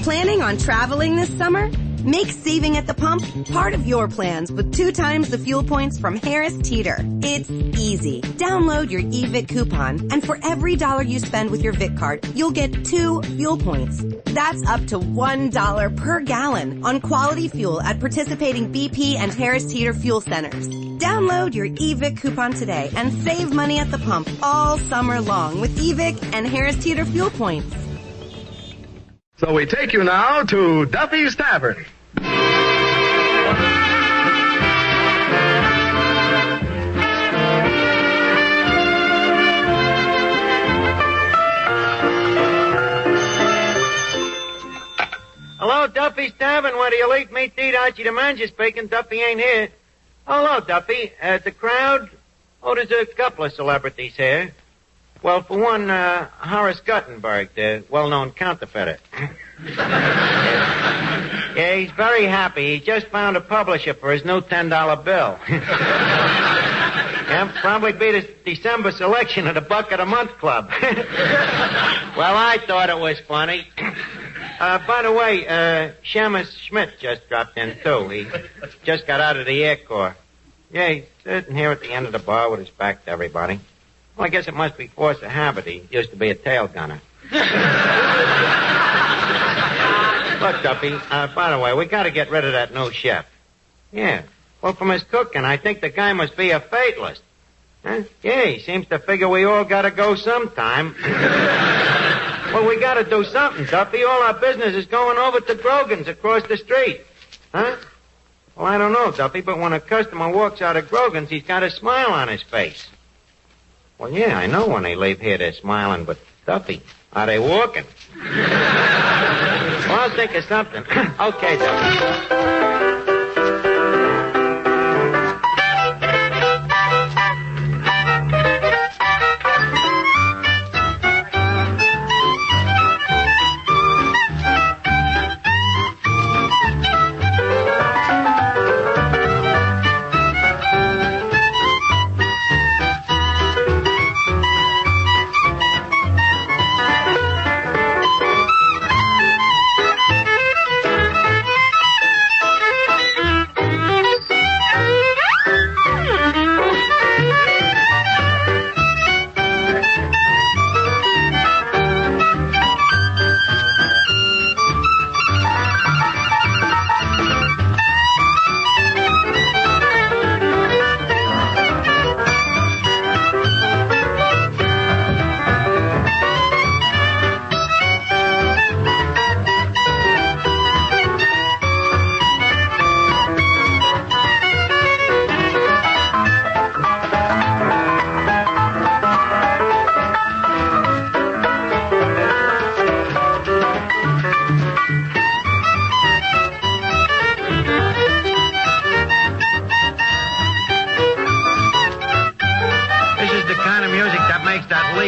Planning on traveling this summer? Make saving at the pump part of your plans with 2 times the fuel points from Harris Teeter. It's easy. Download your eVic coupon, and for every $1 you spend with your Vic card, you'll get 2 fuel points. That's up to $1 per gallon on quality fuel at participating BP and Harris Teeter fuel centers. Download your eVic coupon today and save money at the pump all summer long with eVic and Harris Teeter fuel points. So we take you now to Duffy's Tavern. Hello, Duffy's Tavern. Where do you like meat to eat? Archie the manager speaking. Duffy ain't here. Hello, Duffy. The crowd? Oh, there's a couple of celebrities here. Well, for one, Horace Guttenberg, the well-known counterfeiter. Yeah, he's very happy. He just found a publisher for his new $10 bill. Yeah, probably be the December selection of the Buck of the Month Club. Well, I thought it was funny. By the way, Shamus Schmidt just dropped in, too. He just got out of the Air Corps. Yeah, he's sitting here at the end of the bar with his back to everybody. Well, I guess it must be force of habit. He used to be a tail gunner. Look, Duffy, by the way, we got to get rid of that new chef. Yeah. Well, from his cooking, I think the guy must be a fatalist. Huh? Yeah, he seems to figure we all got to go sometime. Well, we got to do something, Duffy. All our business is going over to Grogan's across the street. Huh? Well, I don't know, Duffy, but when a customer walks out of Grogan's, he's got a smile on his face. Well, yeah, I know when they leave here they're smiling, but, Duffy, are they walking? Well, I'll think of something. Okay, Duffy.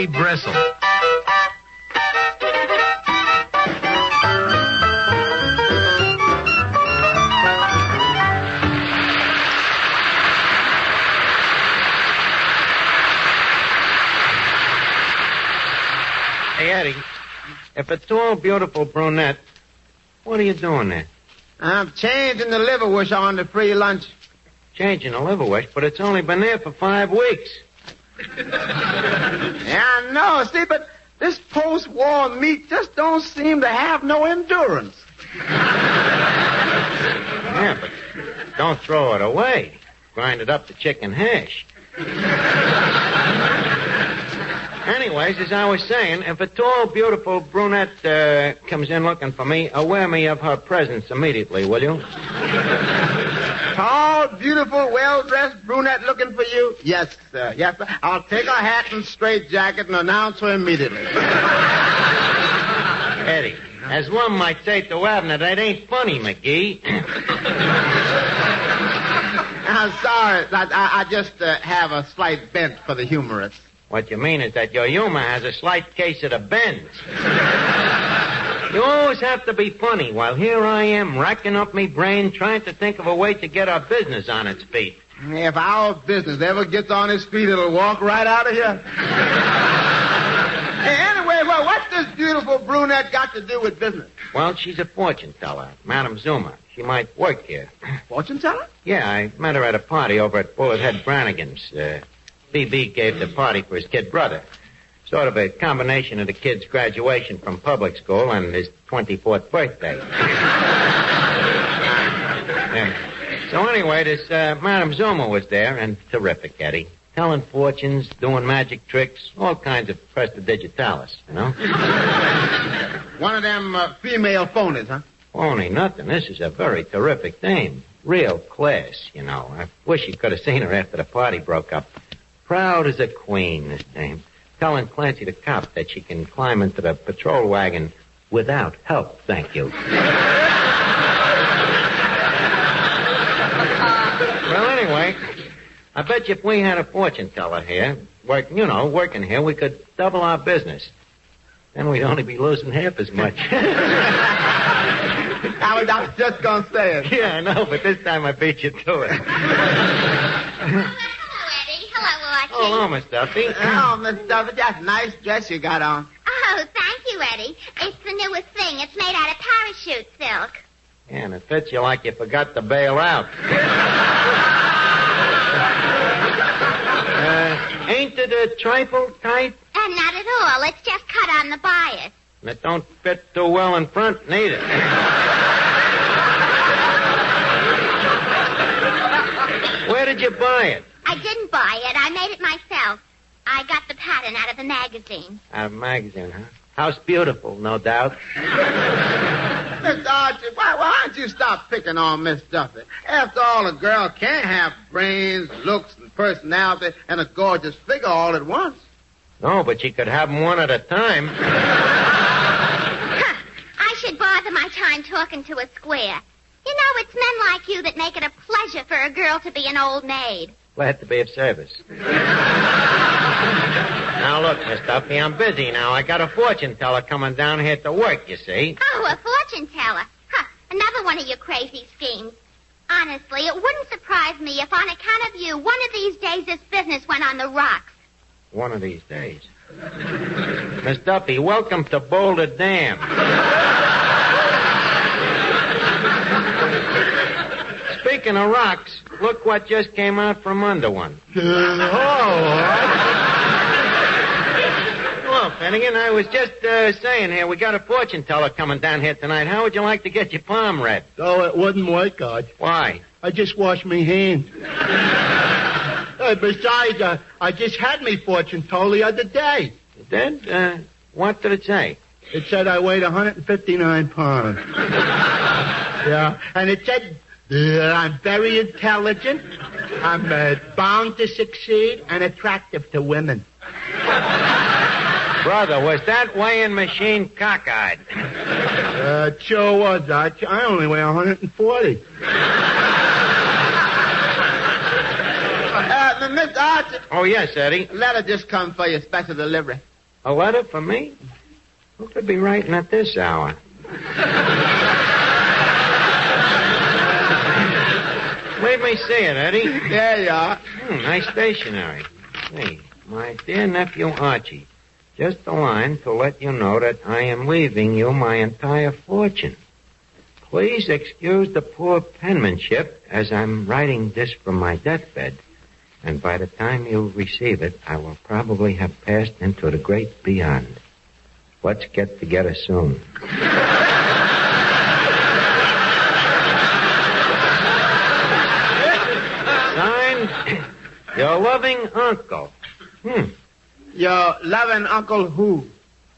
Bristle. Hey, Eddie, if a tall, beautiful brunette, what are you doing there? I'm changing the liverwurst on the free lunch. Changing the liverwurst, but it's only been there for 5 weeks. Yeah, I know. See, but this post-war meat just don't seem to have no endurance. Yeah, but don't throw it away. Grind it up to chicken hash. Anyways, as I was saying, if a tall, beautiful brunette comes in looking for me, aware me of her presence immediately, will you? Tall, beautiful, well-dressed brunette looking for you? Yes, sir. Yes, sir. I'll take her hat and straight jacket and announce her immediately. Eddie, as one might say to Abner, that ain't funny, McGee. I'm sorry. I just have a slight bent for the humorous. What you mean is that your humor has a slight case of the bends. You always have to be funny, while here I am racking up me brain trying to think of a way to get our business on its feet. If our business ever gets on its feet, it'll walk right out of here. Hey, anyway, well, what's this this beautiful brunette got to do with business? Well, she's a fortune teller, Madame Zooma. She might work here. Fortune teller? Yeah, I met her at a party over at Bullet Head Brannigan's. B.B. gave the party for his kid brother. Sort of a combination of the kid's graduation from public school and his 24th birthday. Yeah. So anyway, this Madame Zooma was there, and terrific, Eddie. Telling fortunes, doing magic tricks, all kinds of prestidigitalis, you know? One of them female phonies, huh? Phony nothing. This is a very terrific dame. Real class, you know. I wish you could have seen her after the party broke up. Proud as a queen, this dame. Telling Clancy the cop that she can climb into the patrol wagon without help, thank you. Well, anyway, I bet you if we had a fortune teller here, working here, we could double our business. Then we'd only be losing half as much. I was just going to say it. Yeah, I know, but this time I beat you to it. Hello, Eddie. Hello, Archie. Oh, hello, Miss Duffy. Oh, Miss Duffy, that's a nice dress you got on. Oh, thank you, Eddie. It's the newest thing. It's made out of parachute silk. Yeah, and it fits you like you forgot to bail out. Ain't it a trifle tight? Not at all. It's just cut on the bias. And it don't fit too well in front, neither. Where did you buy it? I didn't buy it. I made it myself. I got the pattern out of a magazine. Out of a magazine, huh? House beautiful, no doubt. Mr. Archie, why don't you stop picking on Miss Duffy? After all, a girl can't have brains, looks, and personality, and a gorgeous figure all at once. No, but you could have them one at a time. I should bother my time talking to a square. You know, it's men like you that make it a pleasure for a girl to be an old maid. Glad to be of service. Now, look, Miss Duffy, I'm busy now. I got a fortune teller coming down here to work, you see. Oh, a fortune teller. Huh, another one of your crazy schemes. Honestly, it wouldn't surprise me if on account of you, one of these days this business went on the rocks. One of these days. Miss Duffy, welcome to Boulder Dam. Speaking of rocks, look what just came out from under one. Well, Finnegan, I was just saying here, we got a fortune teller coming down here tonight. How would you like to get your palm read? Oh, it wouldn't work, Arch. Why? I just washed me hands. Besides, I just had me fortune told the other day. You did? What did it say? It said I weighed 159 pounds. Yeah, and it said I'm very intelligent, I'm bound to succeed, and attractive to women. Brother, was that weighing machine cockeyed? It sure was, Arch. I only weigh 140. Mr. Archie. Oh, yes, Eddie. A letter just come for your special delivery. A letter for me? Who could be writing at this hour? Let me see it, Eddie. There you are. Nice stationery. Hey, my dear nephew Archie, just a line to let you know that I am leaving you my entire fortune. Please excuse the poor penmanship as I'm writing this from my deathbed. And by the time you receive it, I will probably have passed into the great beyond. Let's get together soon. Signed, your loving uncle. Your loving Uncle who?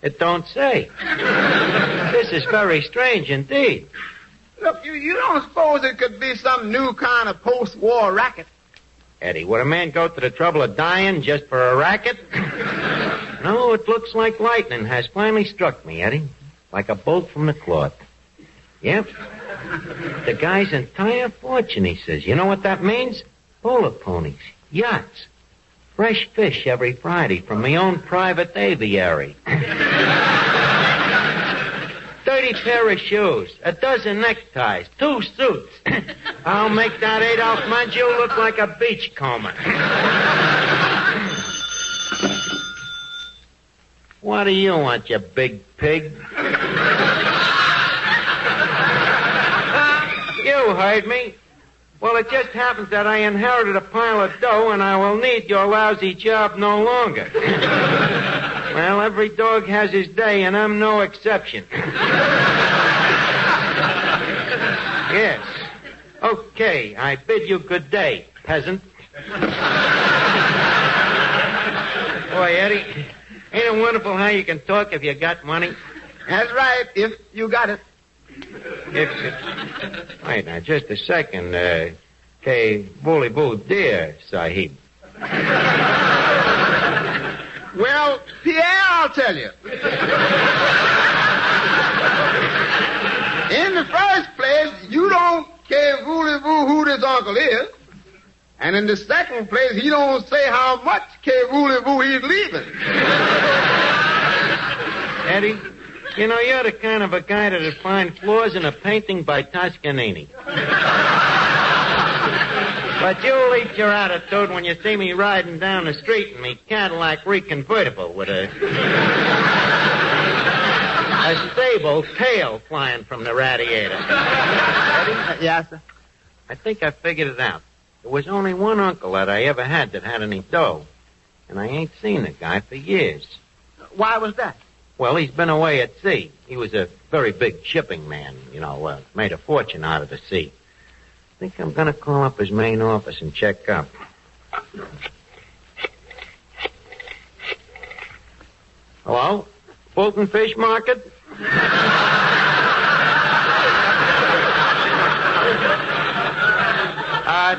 It don't say. This is very strange indeed. Look, you don't suppose it could be some new kind of post-war racket? Eddie, would a man go to the trouble of dying just for a racket? No, it looks like lightning has finally struck me, Eddie. Like a bolt from the cloth. Yep. The guy's entire fortune, he says. You know what that means? Bullet ponies, yachts, fresh fish every Friday from my own private aviary. 30 pair of shoes, a dozen neckties, 2 suits. I'll make that Adolf Manju look like a beachcomber. What do you want, you big pig? You heard me. Well, it just happens that I inherited a pile of dough, and I will need your lousy job no longer. Well, every dog has his day, and I'm no exception. Yes. Okay, I bid you good day, peasant. Boy, Eddie, ain't it wonderful how you can talk if you got money? That's right, if you got it. Wait, now, just a second. Bully boo, dear Sahib. Well, Pierre, I'll tell you. In the first place, you don't care vooley-boo who this uncle is. And in the second place, he don't say how much vooley-boo he's leaving. Eddie, you know, you're the kind of a guy that'd find flaws in a painting by Toscanini. But you'll eat your attitude when you see me riding down the street in me Cadillac reconvertible with a stable tail flying from the radiator. Eddie? Yes, sir. I think I figured it out. There was only one uncle that I ever had that had any dough, and I ain't seen the guy for years. Why was that? Well, he's been away at sea. He was a very big shipping man, made a fortune out of the sea. I think I'm going to call up his main office and check up. Hello? Fulton Fish Market?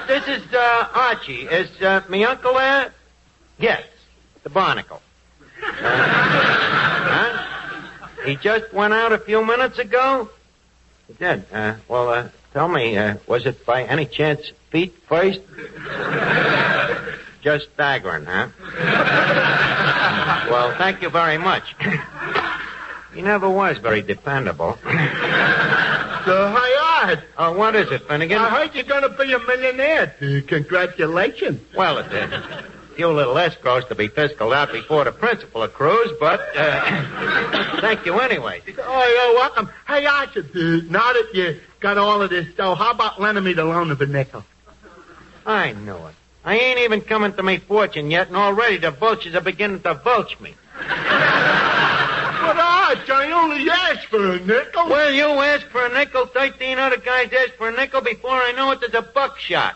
This is Archie. Is me uncle there? Yes, the barnacle. Huh? He just went out a few minutes ago? He did. Tell me, was it by any chance feet first? Just staggering, huh? Well, thank you very much. He never was very dependable. Hi, Art. Oh, what is it, Finnegan? I heard you're going to be a millionaire. Congratulations. Well, it's a few little escrows to be fiscaled out before the principal accrues, but thank you anyway. Oh, you're welcome. Hey, Archie, now that you got all of this dough, how about lending me the loan of a nickel? I knew it. I ain't even coming to me fortune yet, and already the vultures are beginning to vulture me. But, Arch, I only asked for a nickel. Well, you asked for a nickel, 13 other guys asked for a nickel. Before I know it, there's a buckshot.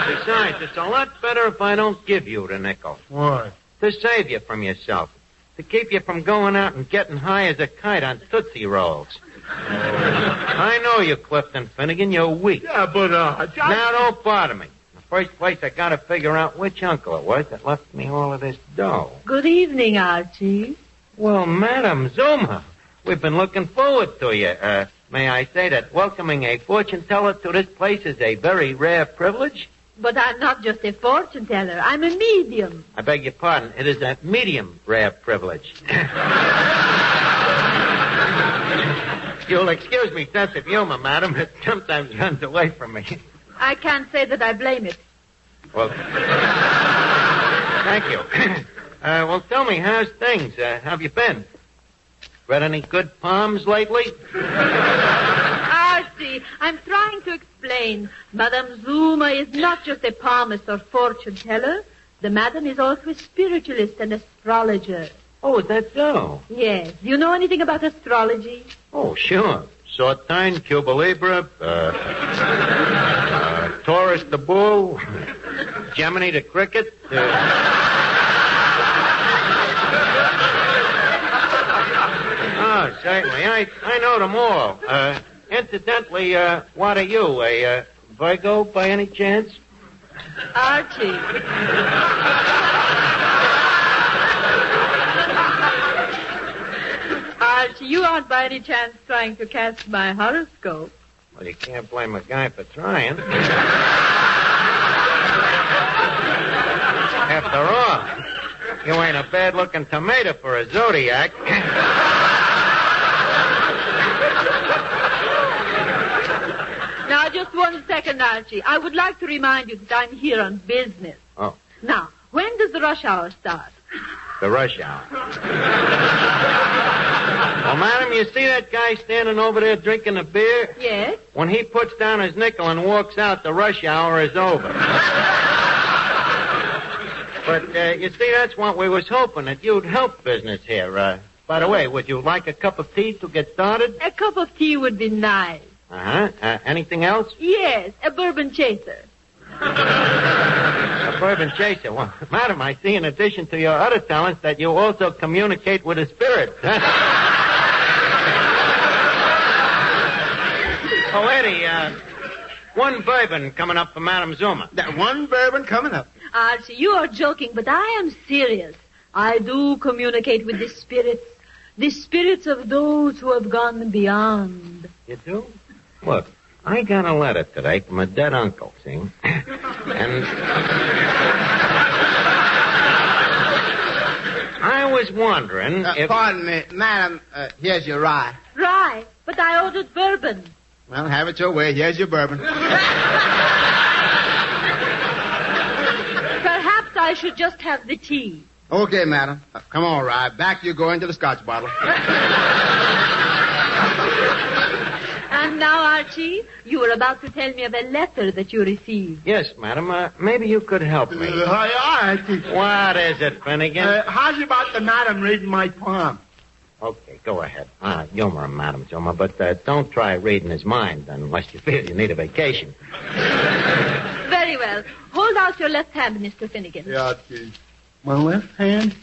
Besides, it's a lot better if I don't give you the nickel. Why? To save you from yourself. To keep you from going out and getting high as a kite on Tootsie Rolls. I know you, Clifton Finnegan. You're weak. Yeah, but, Now, don't bother me. In the first place, I gotta figure out which uncle it was that left me all of this dough. Good evening, Archie. Well, Madam Zooma, we've been looking forward to you. May I say that welcoming a fortune teller to this place is a very rare privilege? But I'm not just a fortune teller. I'm a medium. I beg your pardon. It is a medium rare privilege. You'll excuse me sense of humor, madam. It sometimes runs away from me. I can't say that I blame it. Well, thank you. Well, tell me, how's things? How have you been? Read any good poems lately? Archie, I'm trying to explain. Madame Zooma is not just a palmist or fortune teller. The madam is also a spiritualist and astrologer. Oh, is that so? Yes. Do you know anything about astrology? Oh, sure. Saturn, Cuba Libre, Taurus the bull, Gemini the cricket. Oh, certainly. I know them all. Incidentally, what are you, a Virgo by any chance? Archie. Archie, you aren't by any chance trying to cast my horoscope. Well, you can't blame a guy for trying. After all, you ain't a bad-looking tomato for a zodiac. Now, just 1 second, Archie. I would like to remind you that I'm here on business. Oh. Now, when does the rush hour start? The rush hour. Well, madam, you see that guy standing over there drinking a beer? Yes? When he puts down his nickel and walks out, the rush hour is over. But, you see, that's what we was hoping, that you'd help business here. By the way, would you like a cup of tea to get started? A cup of tea would be nice. Uh-huh. Anything else? Yes, a bourbon chaser. A bourbon chaser. Well, madam, I see in addition to your other talents that you also communicate with the spirits. Oh, Eddie, one bourbon coming up for Madam Zooma. That one bourbon coming up. Archie, you are joking, but I am serious. I do communicate with the spirits of those who have gone beyond. You do? Look, I got a letter today from a dead uncle, see? And I was wondering if... Pardon me, madam, here's your rye. Rye, but I ordered bourbon. Well, have it your way. Here's your bourbon. Perhaps I should just have the tea. Okay, madam. Come on, rye. Back you go into the scotch bottle. And now, Archie, you were about to tell me of a letter that you received. Yes, madam. Maybe you could help me. Hi, Archie. What is it, Finnegan? How's about the madam reading my palm? Okay, go ahead. Humor him, Madam Zooma, but don't try reading his mind unless you feel you need a vacation. Very well. Hold out your left hand, Mr. Finnegan. Yeah, Archie. My left hand?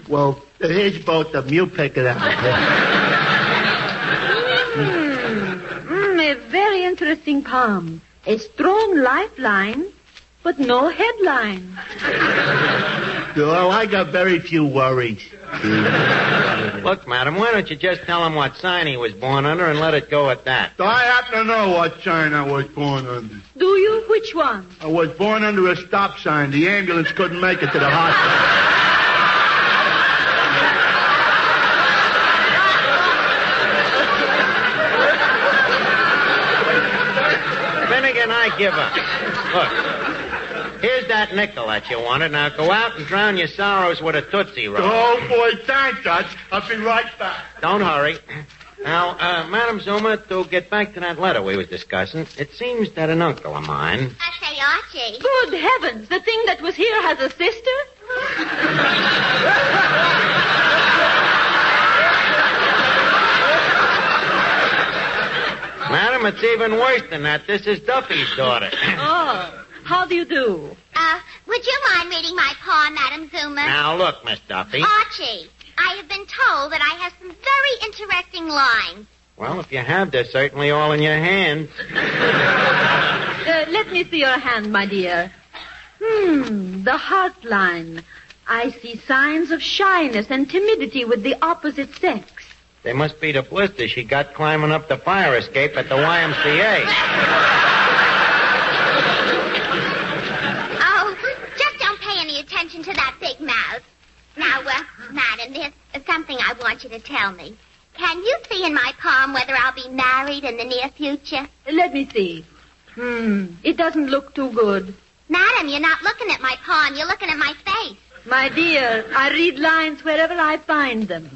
Well, here's both of them. You pick it out. A very interesting palm. A strong lifeline, but no headline. Well, I got very few worries. Look, madam, why don't you just tell him what sign he was born under and let it go at that? I happen to know what sign I was born under. Do you? Which one? I was born under a stop sign. The ambulance couldn't make it to the hospital. Finnegan, I give up. Look, here's that nickel that you wanted. Now go out and drown your sorrows with a Tootsie Roll. Oh, boy, thanks, Dutch. I'll be right back. Don't hurry. Now, Madam Zooma, to get back to that letter we was discussing, it seems that an uncle of mine... I say, Archie. Good heavens, the thing that was here has a sister? Madam, it's even worse than that. This is Duffy's daughter. Oh, how do you do? Would you mind reading my poem, Madam Zooma? Now, look, Miss Duffy. Archie, I have been told that I have some very interesting lines. Well, if you have, they're certainly all in your hands. Let me see your hand, my dear. The heart line. I see signs of shyness and timidity with the opposite sex. They must be the blisters she got climbing up the fire escape at the YMCA. Oh, just don't pay any attention to that big mouth. Now, madam, there's something I want you to tell me. Can you see in my palm whether I'll be married in the near future? Let me see. It doesn't look too good. Madam, you're not looking at my palm. You're looking at my face. My dear, I read lines wherever I find them.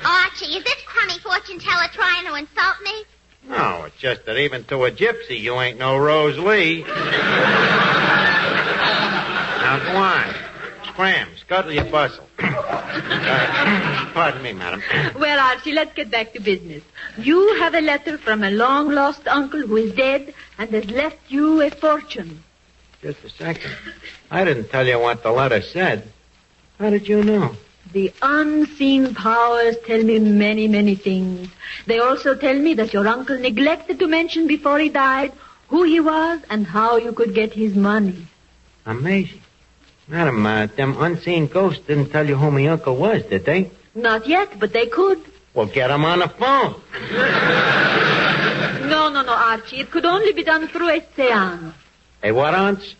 Archie, is this crummy fortune teller trying to insult me? No, it's just that even to a gypsy, you ain't no Rose Lee. Now, go on. Scram, scuttle your bustle. Pardon me, madam. Well, Archie, let's get back to business. You have a letter from a long-lost uncle who is dead and has left you a fortune. Just a second. I didn't tell you what the letter said. How did you know? The unseen powers tell me many, many things. They also tell me that your uncle neglected to mention before he died who he was and how you could get his money. Amazing. Madam, them unseen ghosts didn't tell you who my uncle was, did they? Not yet, but they could. Well, get him on the phone. No, Archie. It could only be done through a seance. A what, aunts?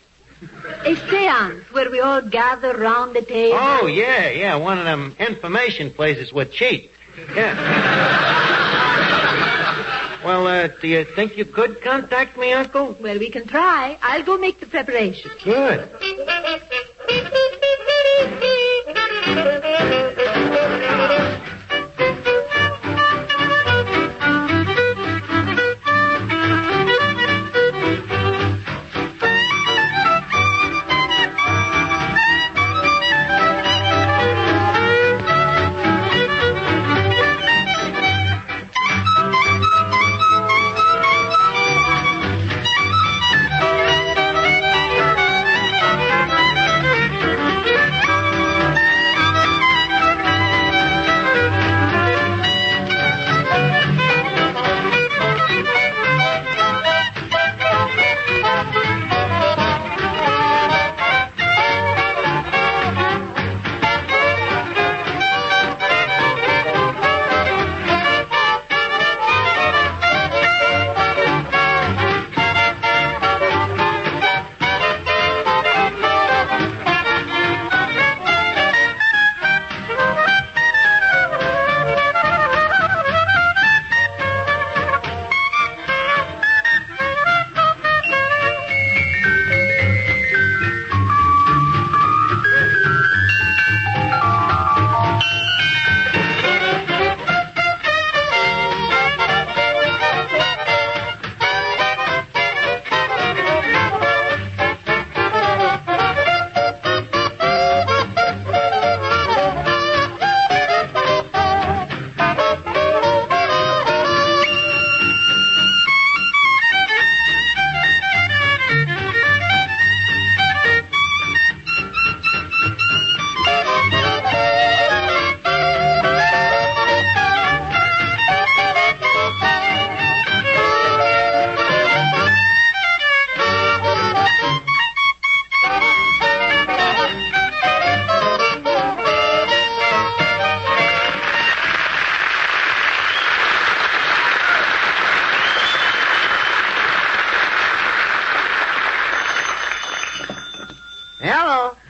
A seance where we all gather round the table. Oh, yeah. One of them information places with cheat. Yeah. Well, do you think you could contact me, Uncle? Well, we can try. I'll go make the preparations. Good.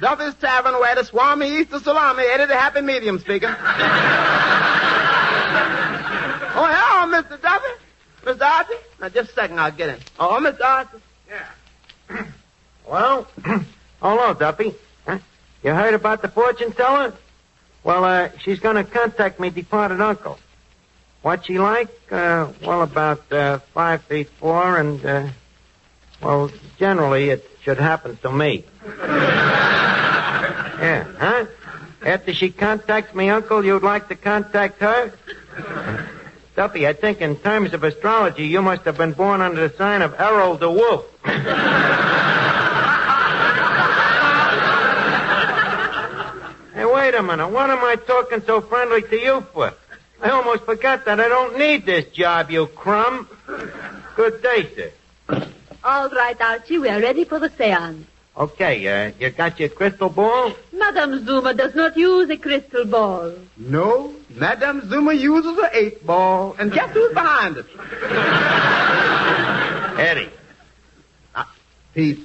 Duffy's Tavern, where the swarmy Easter salami, Eddie the happy medium speaking. Oh, hello, Mr. Duffy. Mr. Archie? Now, just a second, I'll get him. Oh, Mr. Archie? Yeah. Well, hello, Duffy. Huh? You heard about the fortune teller? Well, she's going to contact me departed uncle. What's she like? Well, about 5'4", and, well, generally it should happen to me. Yeah, huh? After she contacts me, uncle, you'd like to contact her? Duffy, I think in terms of astrology, you must have been born under the sign of Errol the Wolf. Hey, wait a minute. What am I talking so friendly to you for? I almost forgot that I don't need this job, you crumb. Good day, sir. All right, Archie, we are ready for the seance. Okay, you got your crystal ball? Madame Zooma does not use a crystal ball. No, Madame Zooma uses an 8-ball. And guess who's behind it? Eddie. Peace.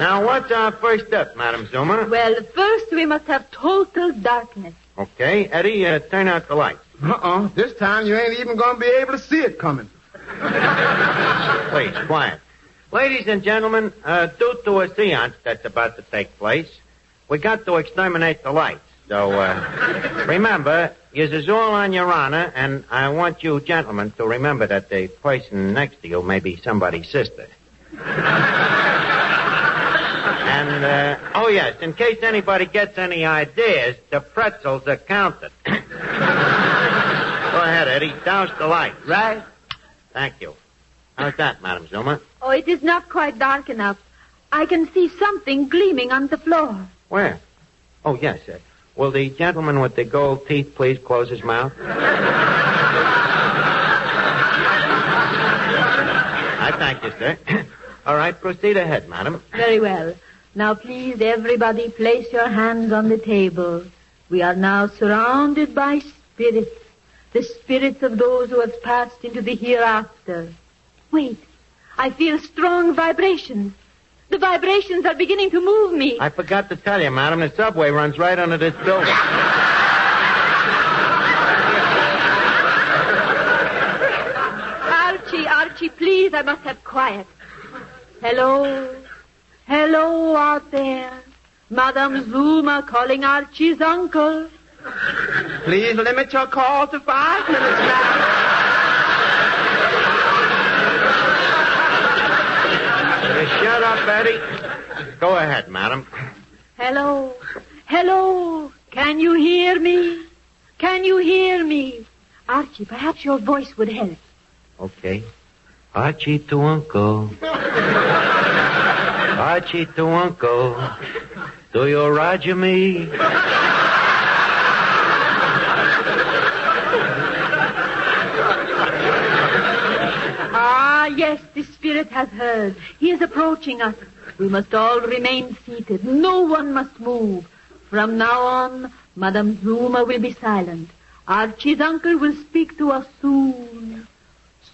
Now, what's our first step, Madame Zooma? Well, first we must have total darkness. Okay, Eddie, turn out the lights. This time you ain't even going to be able to see it coming. Please, quiet. Ladies and gentlemen, due to a seance that's about to take place, we got to exterminate the lights. So, remember, yours is all on your honor, and I want you gentlemen to remember that the person next to you may be somebody's sister. And, oh yes, in case anybody gets any ideas, the pretzels are counted. Go ahead, Eddie. Douse the light. Right? Thank you. How's that, Madame Zooma? Oh, it is not quite dark enough. I can see something gleaming on the floor. Where? Oh, yes, sir. Will the gentleman with the gold teeth please close his mouth? I thank you, sir. All right, proceed ahead, madam. Very well. Now, please, everybody, place your hands on the table. We are now surrounded by spirits. The spirits of those who have passed into the hereafter. Wait. I feel strong vibrations. The vibrations are beginning to move me. I forgot to tell you, madam, the subway runs right under this building. Archie, please, I must have quiet. Hello? Hello out there. Madame Zooma calling Archie's uncle. Please limit your call to 5 minutes now. Shut up, Eddie. Go ahead, madam. Hello. Hello. Can you hear me? Can you hear me? Archie, perhaps your voice would help. Okay. Archie to uncle. Archie to uncle. Do you roger me? Yes, the spirit has heard. He is approaching us. We must all remain seated. No one must move. From now on, Madame Zooma will be silent. Archie's uncle will speak to us soon.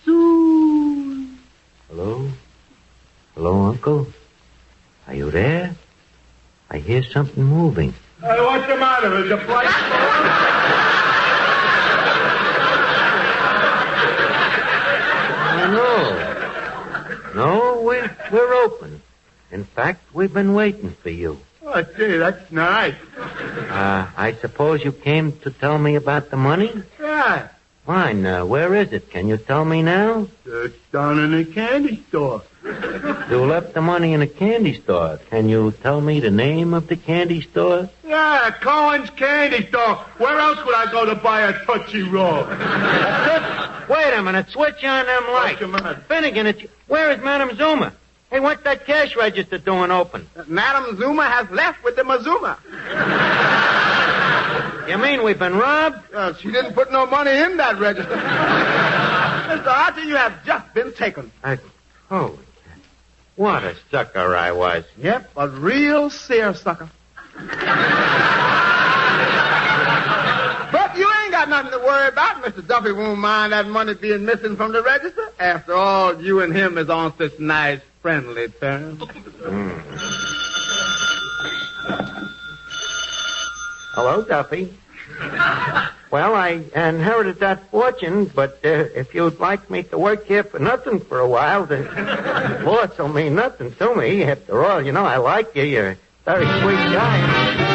Soon. Hello? Hello, uncle? Are you there? I hear something moving. Hey, what's the matter? Is the flight No, we're open. In fact, we've been waiting for you. Oh, gee, that's nice. I suppose you came to tell me about the money? Yeah. Fine. Where is it? Can you tell me now? It's down in the candy store. You left the money in a candy store. Can you tell me the name of the candy store? Yeah, Cohen's Candy Store. Where else would I go to buy a Tootsie Roll? Wait a minute. Switch on them lights. Finnegan, where is Madame Zooma? Hey, what's that cash register doing open? Madame Zooma has left with the Mazuma. You mean we've been robbed? She didn't put no money in that register. Mr. Archie, you have just been taken. Holy cow. What a sucker I was. Yep, a real seersucker. But you ain't got nothing to worry about. Mr. Duffy won't mind that money being missing from the register. After all, you and him is on such nice friendly terms. Hello, Duffy. Well, I inherited that fortune, but if you'd like me to work here for nothing for a while, the loss will mean nothing to me. After all, you know, I like you. You're a very sweet guy.